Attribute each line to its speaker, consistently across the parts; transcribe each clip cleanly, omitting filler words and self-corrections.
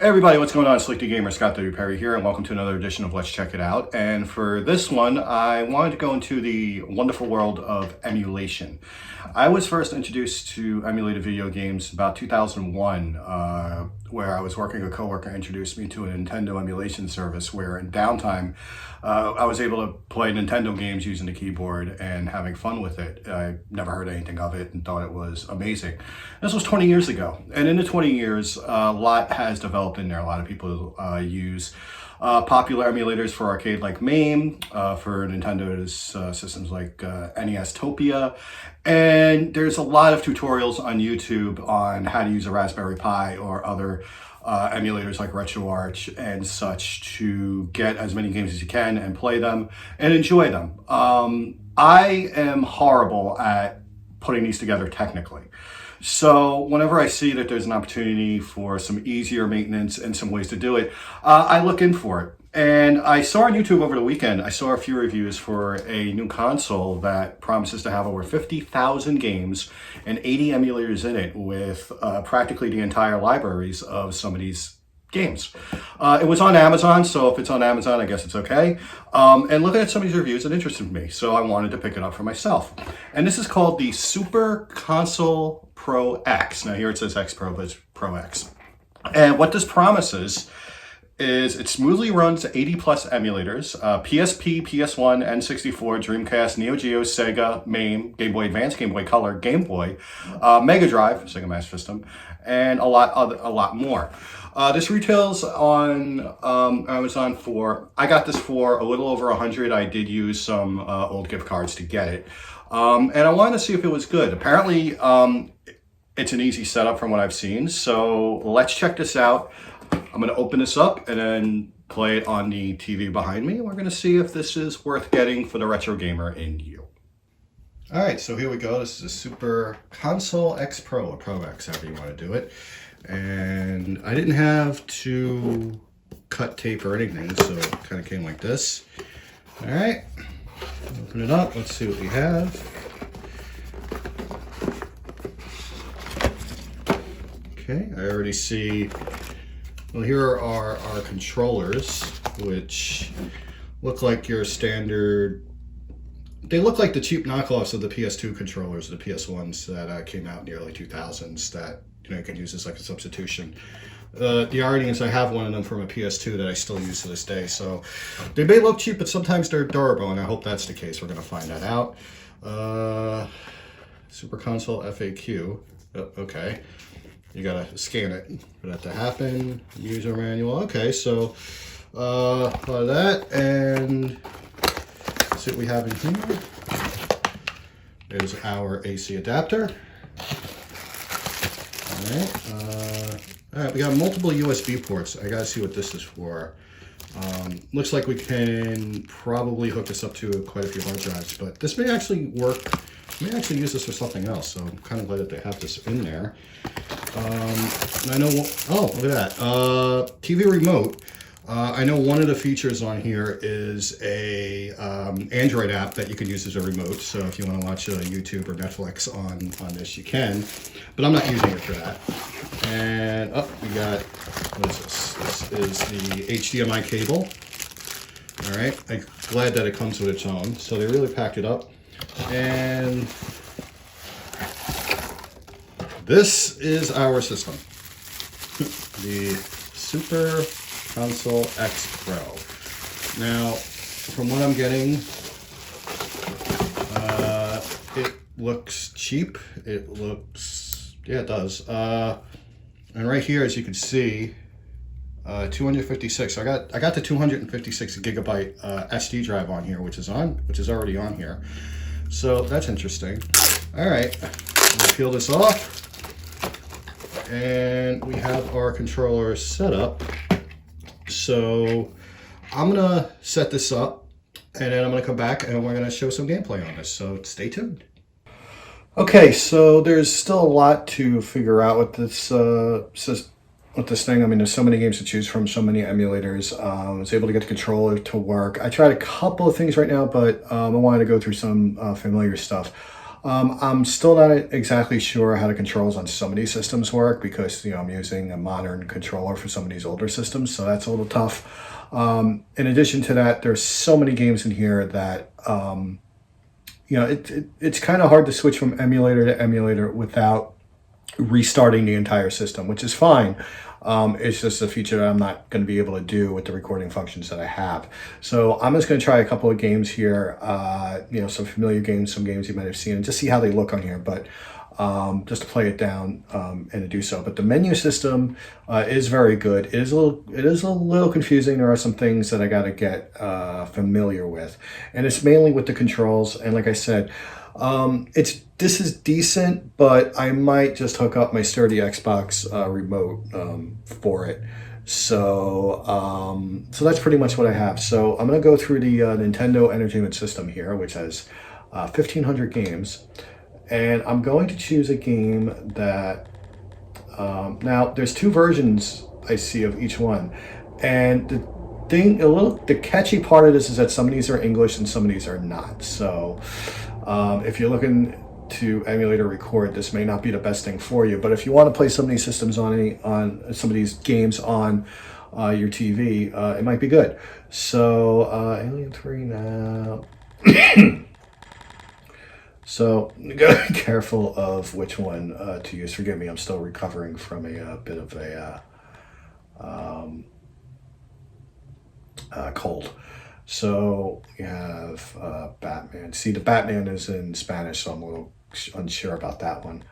Speaker 1: Hey everybody, what's going on? Slick the Gamer, Scott W. Perry here, and welcome to another edition of Let's Check It Out. And for this one, I wanted to go into the wonderful world of emulation. I was first introduced to emulated video games about 2001, where I was working. A coworker introduced me to a Nintendo emulation service where in downtime, I was able to play Nintendo games using the keyboard and having fun with it. I never heard anything of it and thought it was amazing. This was 20 years ago. And in the 20 years, a lot has developed in there. A lot of people use popular emulators for arcade like MAME, for Nintendo's systems like NES-topia. And there's a lot of tutorials on YouTube on how to use a Raspberry Pi or other emulators like RetroArch and such to get as many games as you can and play them and enjoy them. I am horrible at putting these together technically. So whenever I see that there's an opportunity for some easier maintenance and some ways to do it, I look in for it. And I saw on YouTube over the weekend, I saw a few reviews for a new console that promises to have over 50,000 games and 80 emulators in it with practically the entire libraries of some of these games. It was on Amazon, so if it's on Amazon, I guess it's okay. And looking at some of these reviews, it interested me, so I wanted to pick it up for myself. And this is called the Super Console Pro X. Now here it says X Pro, but it's Pro X. And what this promises is it smoothly runs 80 plus emulators, PSP, PS1, N64, Dreamcast, Neo Geo, Sega, MAME, Game Boy Advance, Game Boy Color, Game Boy, Mega Drive, Sega Master System, and a lot more. This retails on Amazon for, I got this for a little over $100. I did use some old gift cards to get it. And I wanted to see if it was good. Apparently, it's an easy setup from what I've seen. So let's check this out. I'm going to open this up and then play it on the TV behind me. We're going to see if this is worth getting for the retro gamer in you. All right, so here we go. This is a Super Console X Pro, or Pro X, however you want to do it. And I didn't have to cut tape or anything, so it kind of came like this. All right, open it up. Let's see what we have. Okay, I already see. Well, here are our controllers, which look like your standard. They look like the cheap knockoffs of the PS2 controllers, the PS1s that came out in the early 2000s that you can use as like a substitution. The irony is I have one of them from a PS2 that I still use to this day. So they may look cheap, but sometimes they're durable, and I hope that's the case. We're going to find that out. Super Console FAQ. Oh, okay. You gotta scan it for that to happen. User manual. Okay, so a lot of that, and let's see what we have in here. There's our AC adapter. All right, we got multiple USB ports. I gotta see what this is for. Looks like we can probably hook this up to quite a few hard drives, but this may actually work. I may actually use this for something else, so I'm kind of glad that they have this in there. And I know, oh, look at that. TV remote. I know one of the features on here is a Android app that you can use as a remote. So if you want to watch YouTube or Netflix on this, you can. But I'm not using it for that. And we got, what is this? This is the HDMI cable. All right, I'm glad that it comes with its own. So they really packed it up. And this is our system, the Super Console X Pro. Now, from what I'm getting, it looks cheap. It looks, yeah, it does. And right here, as you can see, 256. So I got the 256 gigabyte SD drive on here, which is already on here. So that's interesting. All right, we'll peel this off. And we have our controller set up. So I'm gonna set this up and then I'm gonna come back and we're gonna show some gameplay on this. So stay tuned. Okay, so there's still a lot to figure out with this thing. I mean, there's so many games to choose from, so many emulators. I was able to get the controller to work. I tried a couple of things right now, but I wanted to go through some familiar stuff. I'm still not exactly sure how the controls on some of these systems work because, I'm using a modern controller for some of these older systems, so that's a little tough. In addition to that, there's so many games in here that, it's kind of hard to switch from emulator to emulator without restarting the entire system, which is fine. It's just a feature that I'm not going to be able to do with the recording functions that I have. So I'm just going to try a couple of games here, some familiar games, some games you might have seen, and just see how they look on here. But just to play it down and to do so. But the menu system is very good. It is a little confusing. There are some things that I got to get familiar with, and it's mainly with the controls. And like I said, this is decent, but I might just hook up my sturdy Xbox remote for it. So that's pretty much what I have. So I'm going to go through the Nintendo Entertainment System here, which has 1,500 games. And I'm going to choose a game that, now there's two versions I see of each one. And the catchy part of this is that some of these are English and some of these are not. So if you're looking to emulate or record, this may not be the best thing for you. But if you want to play some of these systems on some of these games on your TV, it might be good. So Alien 3 now. So you gotta be careful of which one to use. Forgive me, I'm still recovering from a bit of a cold. So you have Batman. See, the Batman is in Spanish, so I'm a little unsure about that one.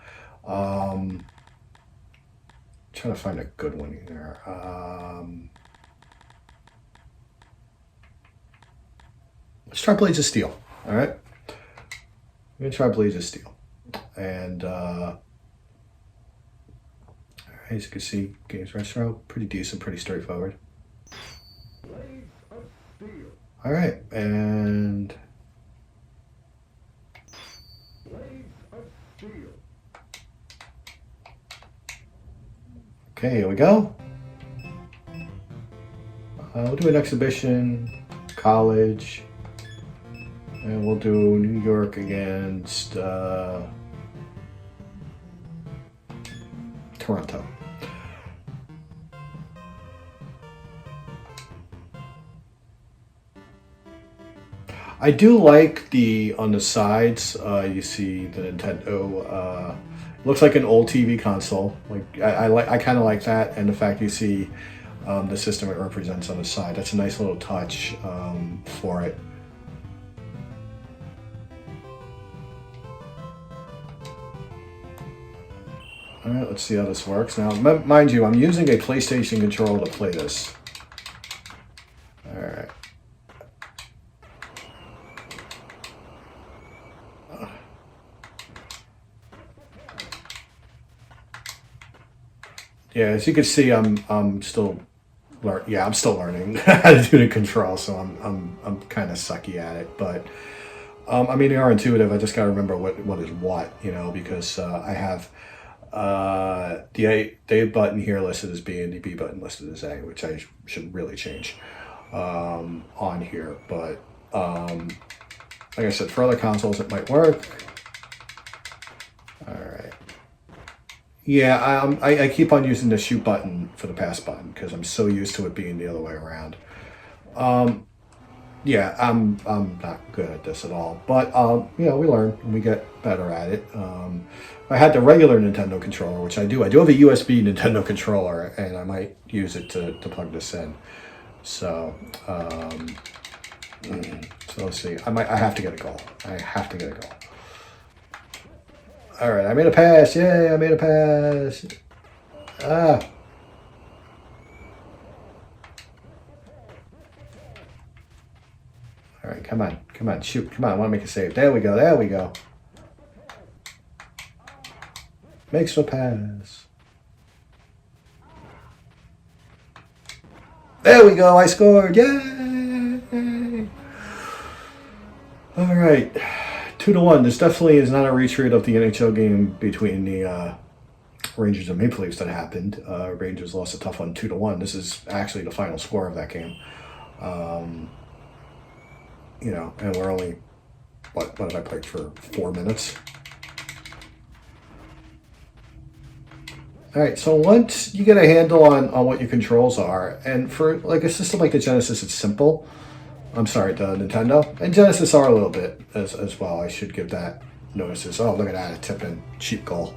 Speaker 1: Trying to find a good one here. Let's try Blades of Steel. All right. I'm going to try Blades of Steel. And as you can see, Games Retro, pretty decent, pretty straightforward. All right, and okay, here we go. We'll do an exhibition, college. And we'll do New York against Toronto. I do like on the sides, you see the Nintendo, looks like an old TV console. Like I kind of like that, and the fact you see the system it represents on the side. That's a nice little touch for it. All right, let's see how this works. Now, mind you, I'm using a PlayStation controller to play this. All right. Yeah, as you can see, I'm still learning how to do the control, so I'm kind of sucky at it. But I mean, they are intuitive. I just got to remember what is what, because I have. The A button here listed as B and the B button listed as A, which I should really change on here. But like I said, for other consoles it might work. All right. Yeah, I keep on using the shoot button for the pass button because I'm so used to it being the other way around. Yeah, I'm not good at this at all, but we learn and we get better at it. I had the regular Nintendo controller, which I do. I do have a USB Nintendo controller, and I might use it to plug this in. So, so let's see. I have to get a goal. I have to get a goal. All right, I made a pass. Yay! I made a pass. Ah. All right, come on, shoot, come on, I want to make a save. There we go. Makes the pass. There we go, I scored, yay! All right, 2-1. This definitely is not a retreat of the NHL game between the Rangers and Maple Leafs that happened. Rangers lost a tough one, 2-1. This is actually the final score of that game. And we're only, what have I played for 4 minutes? All right, so once you get a handle on what your controls are, and for like a system like the Genesis, it's simple. I'm sorry, the Nintendo. And Genesis are a little bit as well. I should give that notices. Oh, look at that, a tipping cheap goal.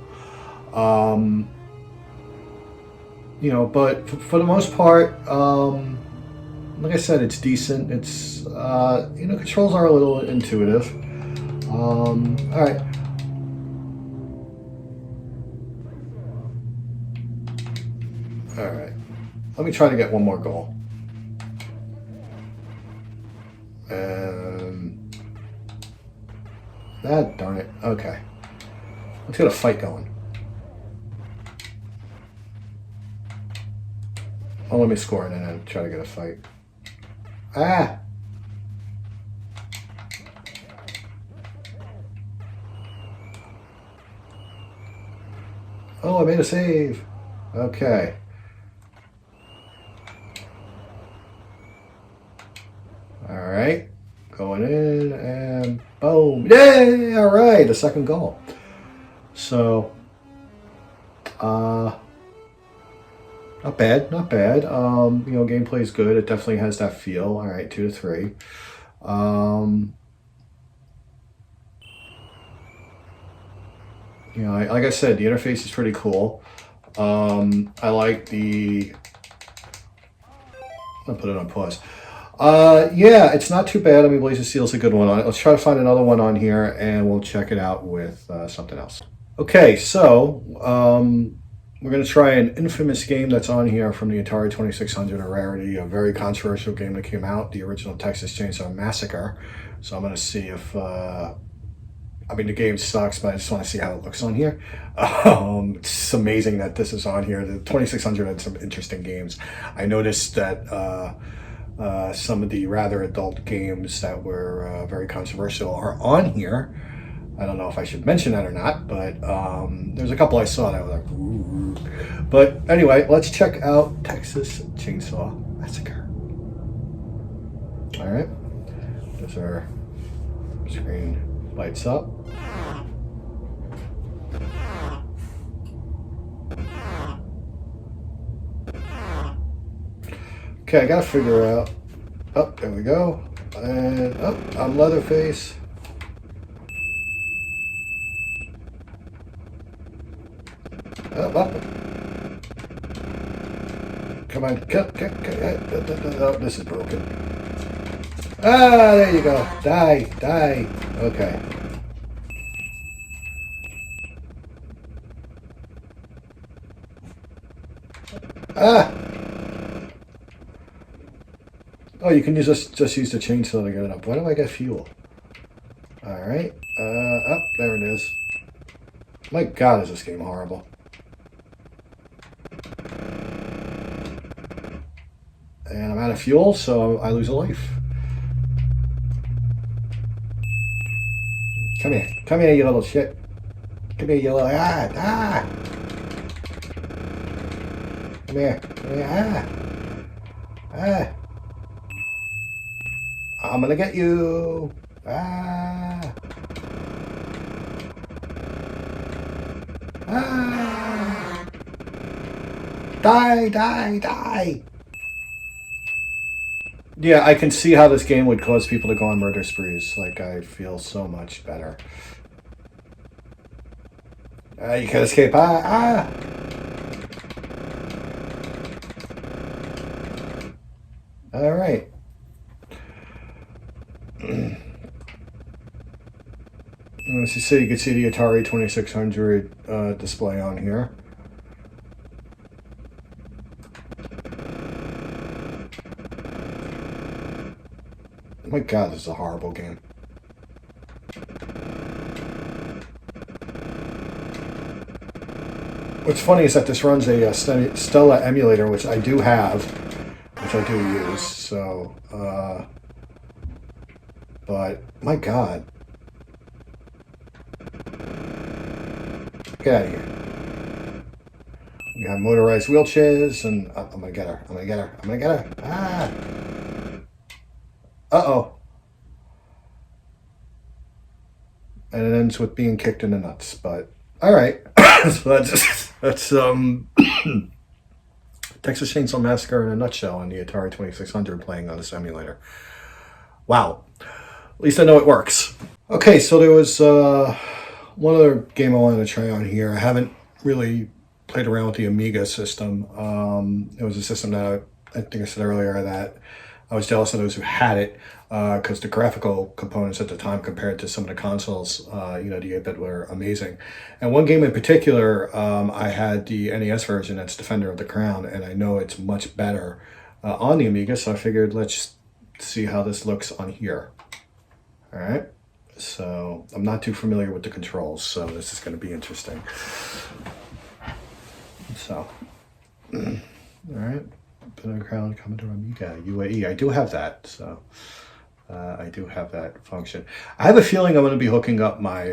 Speaker 1: You know, but for the most part, like I said, it's decent. It's, you know, controls are a little intuitive. All right. All right. Let me try to get one more goal. And that, darn it. Okay. Let's get a fight going. Oh, let me score it and then try to get a fight. Ah! Oh, I made a save. Okay. All right. Going in and boom. Yay! All right. The second goal. So, not bad, not bad. You know, gameplay is good. It definitely has that feel. All right, 2 to 3. You know, like I said, the interface is pretty cool. I like the. I'll put it on pause. Yeah, it's not too bad. I mean, Blaze of Steel is a good one. Let's try to find another one on here, and we'll check it out with something else. Okay, so we're going to try an infamous game that's on here from the Atari 2600, a rarity, a very controversial game that came out, the original Texas Chainsaw Massacre. So I'm going to see if, I mean, the game sucks, but I just want to see how it looks on here. It's amazing that this is on here. The 2600 had some interesting games. I noticed that some of the rather adult games that were very controversial are on here. I don't know if I should mention that or not, but there's a couple I saw that I was like, ooh. But anyway, let's check out Texas Chainsaw Massacre. All right, there's our screen lights up. Okay, I gotta figure out. Oh, there we go. And oh, I'm Leatherface. Up, up. Come on, oh, this is broken. Ah, there you go. Die, die. Okay. Ah. Oh, you can just use the chainsaw to get it up. Why do I get fuel? All right. Up there it is. My God, is this game horrible? And I'm out of fuel, so I lose a life. Come here, you little shit. Come here, you little ah. Come here, ah. I'm gonna get you. Ah. Die. Yeah, I can see how this game would cause people to go on murder sprees. Like, I feel so much better. You can escape. All right. As you see, you can see the Atari 2600 display on here. Oh my God, this is a horrible game. What's funny is that this runs a Stella emulator, which I do have, which I do use. So, but my God, get out of here. We have motorized wheelchairs, and I'm gonna get her. Ah. Uh-oh. And it ends with being kicked in the nuts, but all right. So that's just That's Texas Chainsaw Massacre in a nutshell on the Atari 2600 playing on this emulator. Wow. At least I know it works. Okay, so there was one other game I wanted to try on here. I haven't really played around with the Amiga system. It was a system that I think I said earlier that I was jealous of those who had it because the graphical components at the time compared to some of the consoles, the 8-bit were amazing. And one game in particular, I had the NES version, that's Defender of the Crown, and I know it's much better on the Amiga, so I figured let's see how this looks on here. All right, so I'm not too familiar with the controls, so this is going to be interesting. So, all right. Defender of the Crown, Commodore Amiga, UAE. I do have that, so I do have that function. I have a feeling I'm going to be hooking up my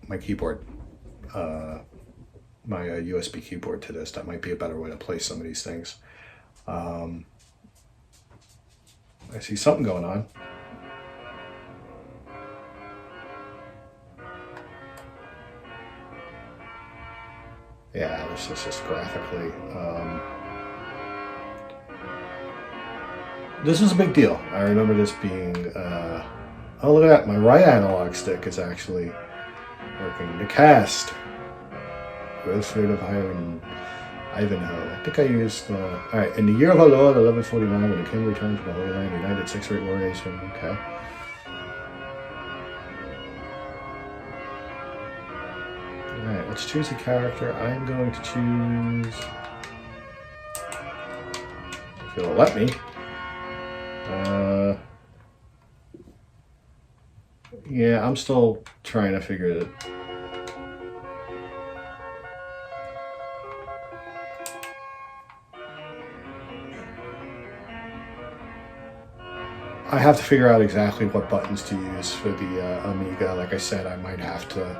Speaker 1: my keyboard, my USB keyboard to this. That might be a better way to play some of these things. I see something going on. Yeah, this is just graphically. This is a big deal. I remember this being, oh look at that, my right analog stick is actually working. The cast, Wilfrid of Ivanhoe. I think I used, alright, in the year of our Lord, 1149, when the king returned from the Holy Land, united 6 great warriors, okay. Alright, let's choose a character. I'm going to choose, if it'll let me. Yeah, I'm still trying to figure it. I have to figure out exactly what buttons to use for the Amiga. Like I said, I might have to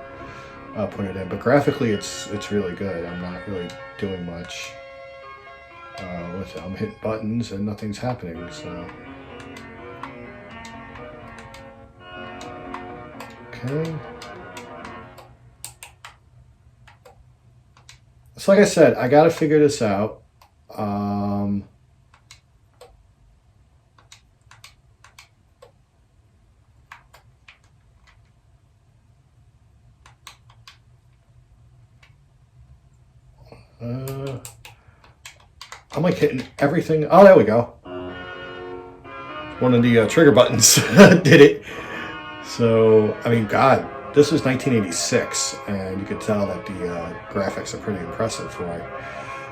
Speaker 1: put it in, but graphically it's really good. I'm not really doing much with it. I'm hitting buttons and nothing's happening, so. Okay. So like I said, I got to figure this out. I'm like hitting everything. Oh, there we go. One of the trigger buttons did it. So, I mean, God, this was 1986, and you could tell that the graphics are pretty impressive for it.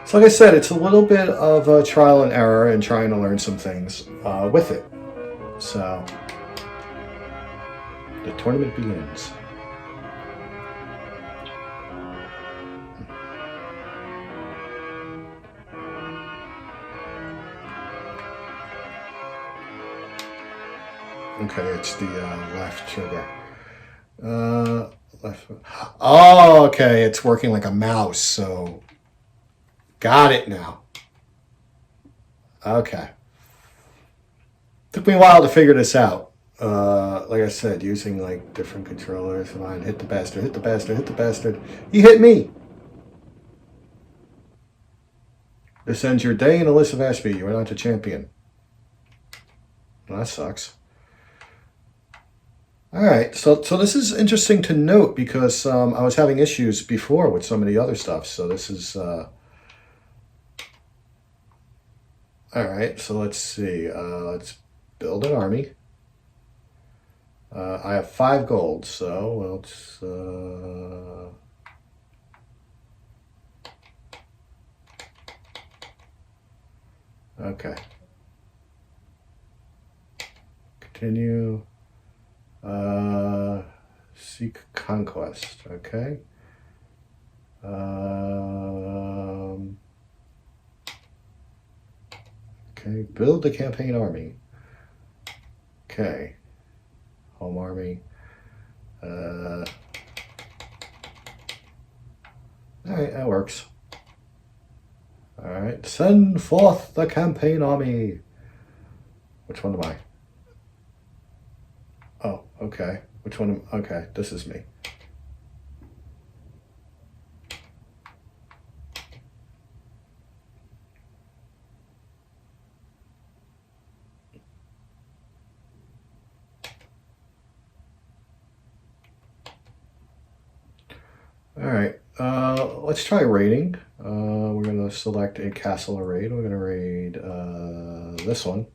Speaker 1: So like I said, it's a little bit of trial and error and trying to learn some things with it. So, the tournament begins. Okay, it's the left trigger. Left. Oh, okay, it's working like a mouse, so got it now. Okay. Took me a while to figure this out. Like I said, using like different controllers. Come on, hit the bastard, hit the bastard, hit the bastard. You hit me! This ends your day in the list of Ashby. You are not the champion. Well, that sucks. Alright, so this is interesting to note because I was having issues before with some of the other stuff, so this is... Alright, so let's see. Let's build an army. I have 5 gold, so let's... Okay. Continue. Seek conquest. Okay. Okay. Build the campaign army. Okay. Home army. All right, that works. All right. Send forth the campaign army. Which one am I? Oh, okay. Which one? Okay, this is me. All right, let's try raiding. We're going to select a castle to raid. We're going to raid this one.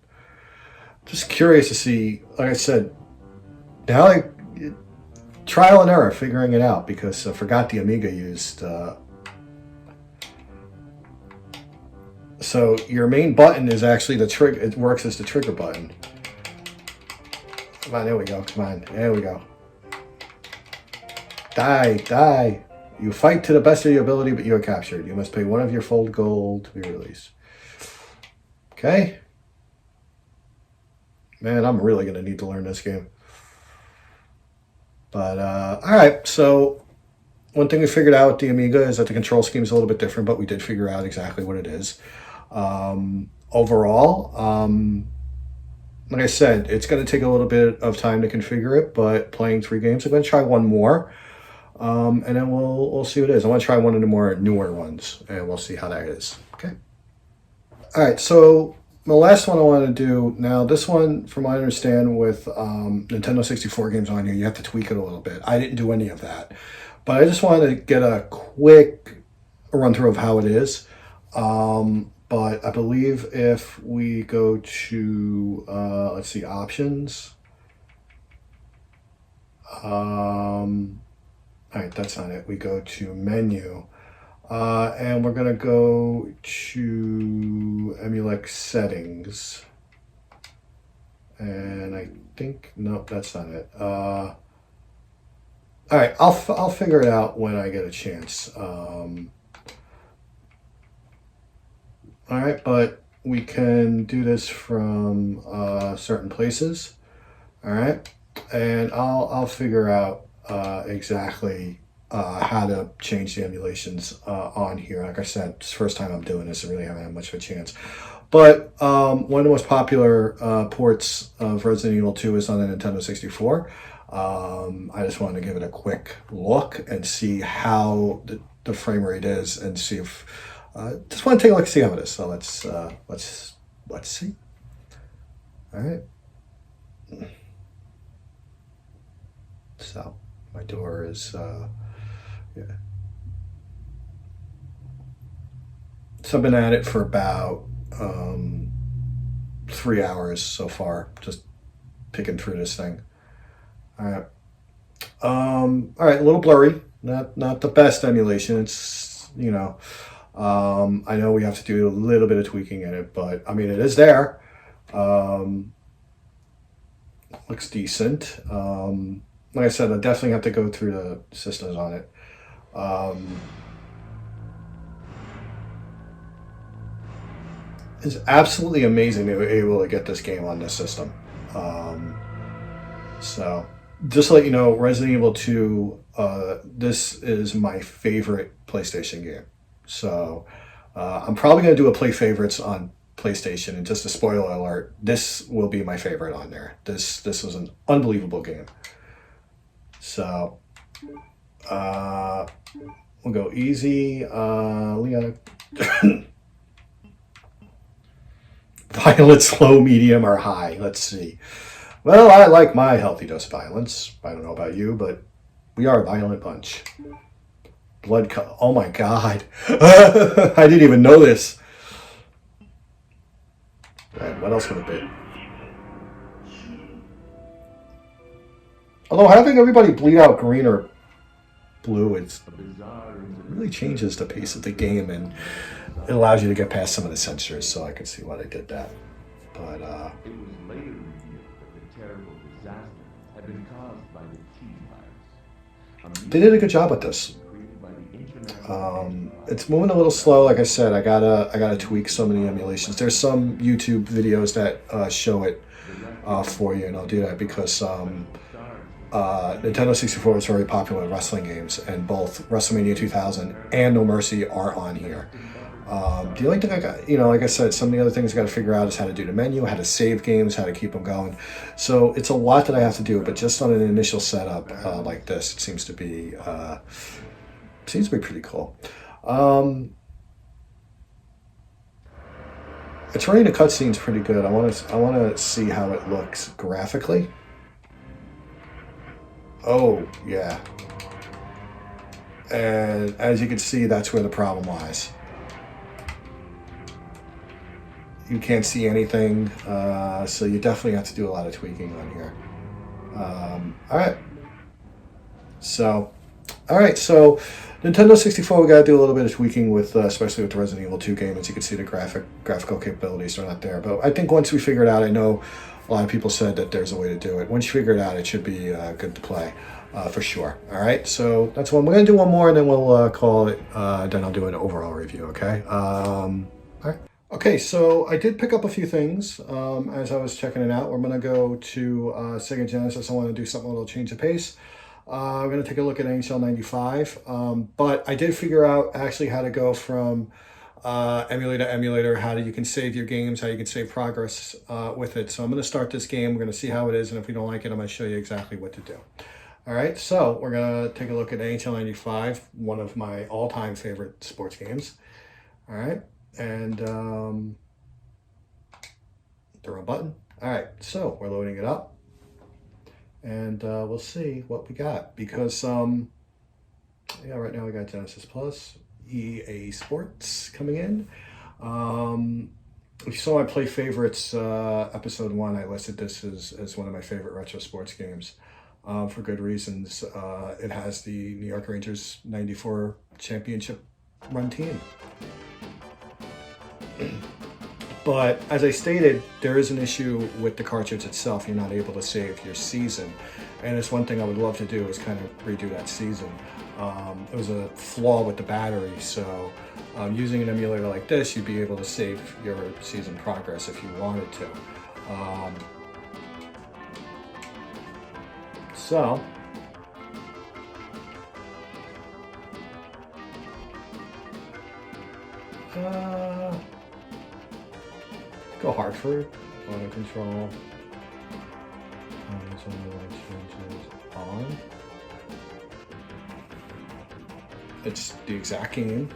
Speaker 1: Just curious to see, like I said, now trial and error figuring it out, because I forgot the Amiga used. So your main button is actually the trigger. It works as the trigger button. Come on, there we go. Come on, there we go. Die, die. You fight to the best of your ability, but you are captured. You must pay one of your full gold to be released. Okay. Man, I'm really going to need to learn this game. But, all right. So, one thing we figured out with the Amiga is that the control scheme is a little bit different, but we did figure out exactly what it is. Overall, like I said, it's going to take a little bit of time to configure it, but playing 3 games, I'm going to try one more. And then we'll see what it is. I want to try one of the more newer ones, and we'll see how that is. Okay. All right. So the last one I want to do now. This one, from what I understand, with Nintendo 64 games on here, you have to tweak it a little bit. I didn't do any of that, but I just wanted to get a quick run through of how it is. But I believe if we go to let's see, options. All right, that's not it. We go to menu, and we're going to go to Emulate settings. And I think, nope, that's not it. All right, I'll figure it out when I get a chance. All right, but we can do this from certain places. All right, and I'll figure out exactly how to change the emulations on here. Like I said, it's the first time I'm doing this. I really haven't had much of a chance. But one of the most popular ports of Resident Evil 2 is on the Nintendo 64. I just wanted to give it a quick look and see how the frame rate is, and see if just want to take a look and see how it is. So let's see. All right. So my door is yeah. So I've been at it for about 3 hours so far, just picking through this thing. All right. All right, a little blurry. Not the best emulation. It's, you know, I know we have to do a little bit of tweaking in it, but I mean, it is there. Looks decent. Like I said, I definitely have to go through the systems on it. It's absolutely amazing they were able to get this game on this system. So, just to let you know, Resident Evil 2, this is my favorite PlayStation game. So, I'm probably going to do a play favorites on PlayStation, and just a spoiler alert, this will be my favorite on there. This was an unbelievable game. So, we'll go easy. Leon. Violence, low, medium, or high. Let's see. Well, I like my healthy dose of violence. I don't know about you, but we are a violent bunch. Blood cut. Oh my God. I didn't even know this. Right, what else would it be? Although having everybody bleed out green or blue, it really changes the pace of the game, and it allows you to get past some of the censors, so I can see why they did that. But
Speaker 2: it was later revealed that the terrible disaster had been caused by the T virus.
Speaker 1: They did a good job with this. It's moving a little slow. Like I said, I gotta tweak so many emulations. There's some YouTube videos that show it for you, and I'll do that because Nintendo 64 was very popular with wrestling games, and both WrestleMania 2000 and No Mercy are on here. The only thing I got, like I said, some of the other things I got to figure out is how to do the menu, how to save games, how to keep them going. So it's a lot that I have to do, but just on an initial setup like this, it seems to be pretty cool. It's running the cutscenes pretty good. I want to see how it looks graphically. Oh yeah. And as you can see, that's where the problem lies. You can't see anything, so you definitely have to do a lot of tweaking on here. All right. So, Nintendo 64, we got to do a little bit of tweaking with, especially with the Resident Evil 2 game. As you can see, the graphical capabilities are not there. But I think once we figure it out, I know a lot of people said that there's a way to do it. Once you figure it out, it should be good to play, for sure. All right, so that's one. We're going to do one more, and then we'll call it. Then I'll do an overall review, okay? All right. Okay, so I did pick up a few things as I was checking it out. We're going to go to Sega Genesis. I want to do something a little change of pace. We're going to take a look at NHL 95, but I did figure out actually how to go from emulator to emulator, you can save your games, how you can save progress with it. So I'm going to start this game. We're going to see how it is, and if we don't like it, I'm going to show you exactly what to do. All right, so we're going to take a look at NHL 95, one of my all-time favorite sports games. All right, and the wrong button. All right, so we're loading it up. And we'll see what we got, because right now we got Genesis Plus, EA Sports coming in. If you saw my Play Favorites episode 1, I listed this as one of my favorite retro sports games for good reasons. It has the New York Rangers 94 championship run team. But as I stated, there is an issue with the cartridge itself. You're not able to save your season. And it's one thing I would love to do is kind of redo that season. It was a flaw with the battery, so using an emulator like this, you'd be able to save your season progress if you wanted to. Go Hartford, auto control, on. It's the exact game,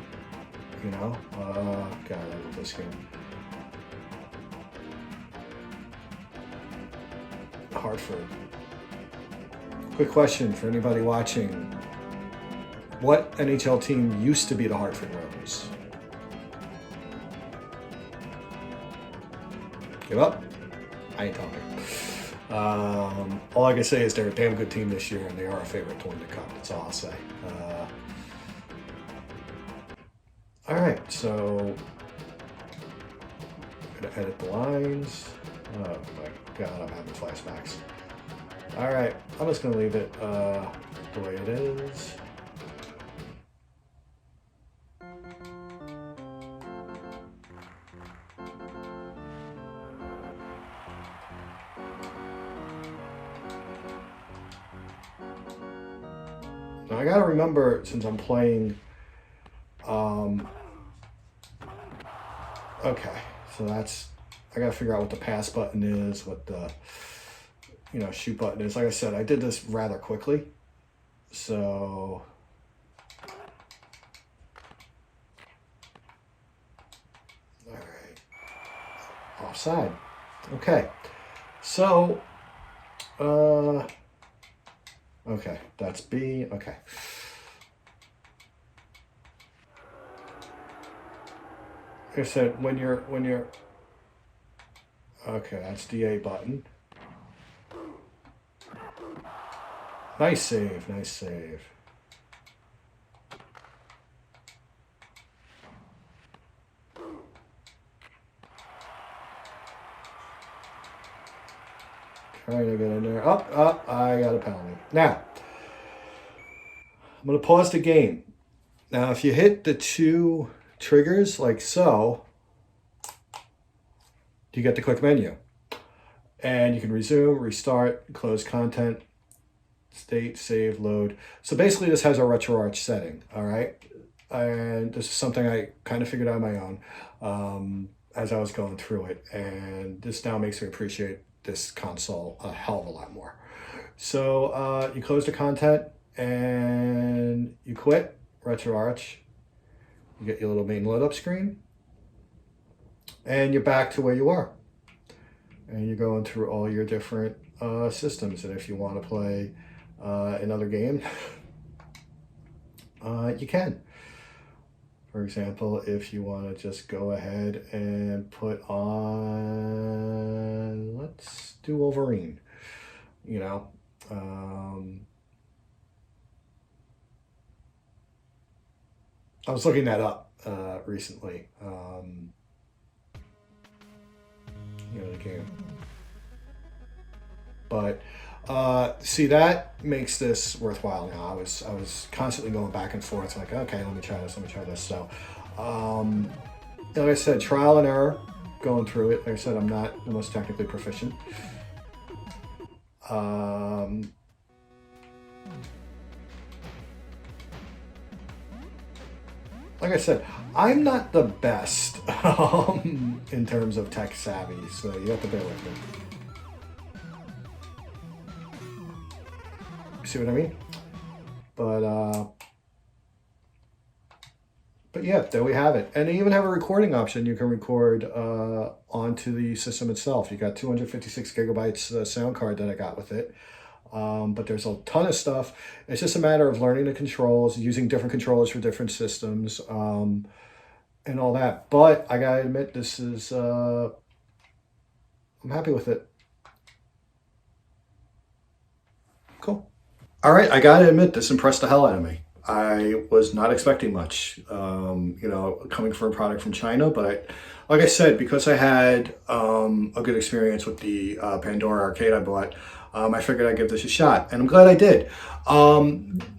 Speaker 1: you know. God, I love this game. Hartford. Quick question for anybody watching. What NHL team used to be the Hartford Rovers? Give up? I ain't talking. All I can say is they're a damn good team this year, and they are a favorite to win the cup. That's all I'll say. All right, so I'm gonna edit the lines. Oh my God, I'm having flashbacks. All right, I'm just gonna leave it the way it is. Now I gotta remember, since I'm playing, okay, so I gotta figure out what the pass button is, what the, shoot button is. Like I said, I did this rather quickly, so. All right, offside. Okay, so, okay, that's B. Okay. Like I said, when you're, okay, that's the A button. Nice save, nice save. Trying to get in there. Up, I got a penalty. Now, I'm going to pause the game. Now, if you hit the 2 triggers like so, you get the quick menu. And you can resume, restart, close content, state, save, load. So basically this has a RetroArch setting, all right? And this is something I kind of figured out on my own as I was going through it. And this now makes me appreciate this console a hell of a lot more. So you close the content and you quit RetroArch. You get your little main load up screen and you're back to where you are. And you're going through all your different systems. And if you want to play another game, you can. For example, if you want to just go ahead and put on, let's do Wolverine, you know. I was looking that up recently, the game. But see, that makes this worthwhile now. I was constantly going back and forth, like, okay, let me try this. So, like I said, trial and error, going through it. Like I said, I'm not the most technically proficient. Like I said, I'm not the best in terms of tech savvy, so you have to bear with me. See what I mean? But yeah, there we have it. And they even have a recording option. You can record onto the system itself. You got 256 gigabytes sound card that I got with it. But there's a ton of stuff. It's just a matter of learning the controls, using different controllers for different systems, and all that. But I gotta admit, this is, I'm happy with it. Cool. All right, I gotta admit, this impressed the hell out of me. I was not expecting much, coming from a product from China, but like I said, because I had a good experience with the Pandora arcade I bought, I figured I'd give this a shot, and I'm glad I did. A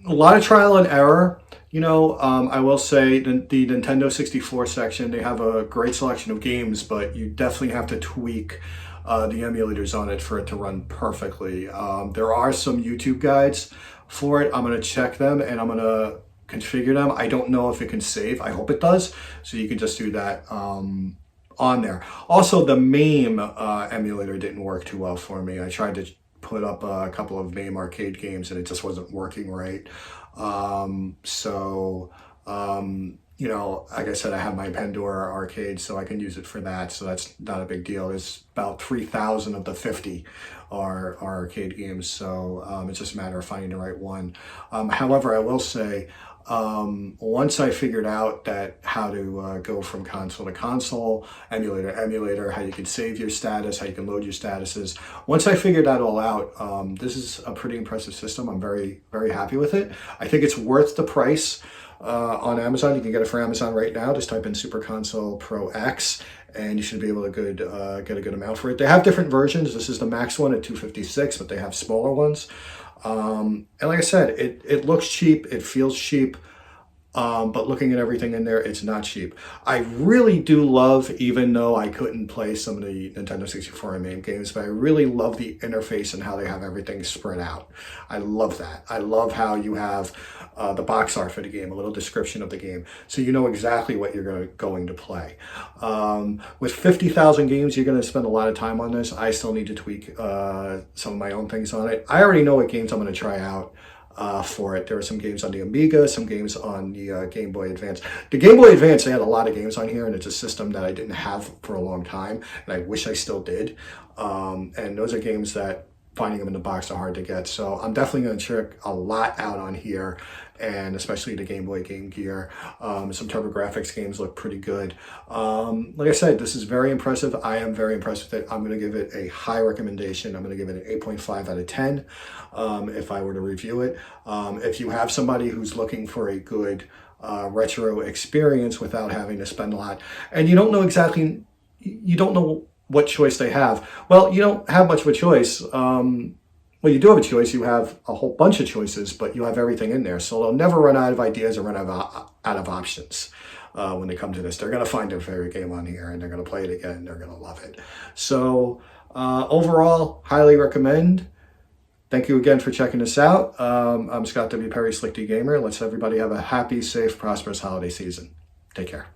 Speaker 1: lot of trial and error. I will say the Nintendo 64 section, they have a great selection of games, but you definitely have to tweak the emulators on it for it to run perfectly. There are some YouTube guides for it. I'm going to check them and I'm going to configure them. I don't know if it can save. I hope it does. So you can just do that on there. Also, the MAME emulator didn't work too well for me. I tried to put up a couple of MAME arcade games and it just wasn't working right. Like I said, I have my Pandora arcade, so I can use it for that. So that's not a big deal. There's about 3,000 of the 50 are arcade games. So it's just a matter of finding the right one. However, I will say, once I figured out that how to go from console to console, emulator to emulator, how you can save your status, how you can load your statuses. Once I figured that all out, this is a pretty impressive system. I'm very, very happy with it. I think it's worth the price. On Amazon, you can get it for Amazon right now. Just type in Super Console Pro X, and you should be able to get a good amount for it. They have different versions. This is the max one at 256, but they have smaller ones. And like I said, it looks cheap. It feels cheap. But looking at everything in there, it's not cheap. I really do love, even though I couldn't play some of the Nintendo 64 MAME games, but I really love the interface and how they have everything spread out. I love that. I love how you have the box art for the game, a little description of the game, so you know exactly what you're going to play. With 50,000 games, you're going to spend a lot of time on this. I still need to tweak some of my own things on it. I already know what games I'm going to try out for it. There are some games on the Amiga, some games on the Game Boy Advance. The Game Boy Advance, they had a lot of games on here, and it's a system that I didn't have for a long time, and I wish I still did. And those are games that finding them in the box are hard to get. So I'm definitely going to check a lot out on here, and especially the Game Boy Game Gear. Some TurboGrafx games look pretty good. Like I said, this is very impressive. I am very impressed with it. I'm going to give it a high recommendation. I'm going to give it an 8.5 out of 10 if I were to review it. If you have somebody who's looking for a good retro experience without having to spend a lot, and you don't know what choice they have. Well, you don't have much of a choice. Well, you do have a choice. You have a whole bunch of choices, but you have everything in there. So they'll never run out of ideas or run out of options when they come to this. They're going to find their favorite game on here, and they're going to play it again, and they're going to love it. So overall, highly recommend. Thank you again for checking this out. I'm Scott W. Perry, Slick D Gamer. Let's everybody have a happy, safe, prosperous holiday season. Take care.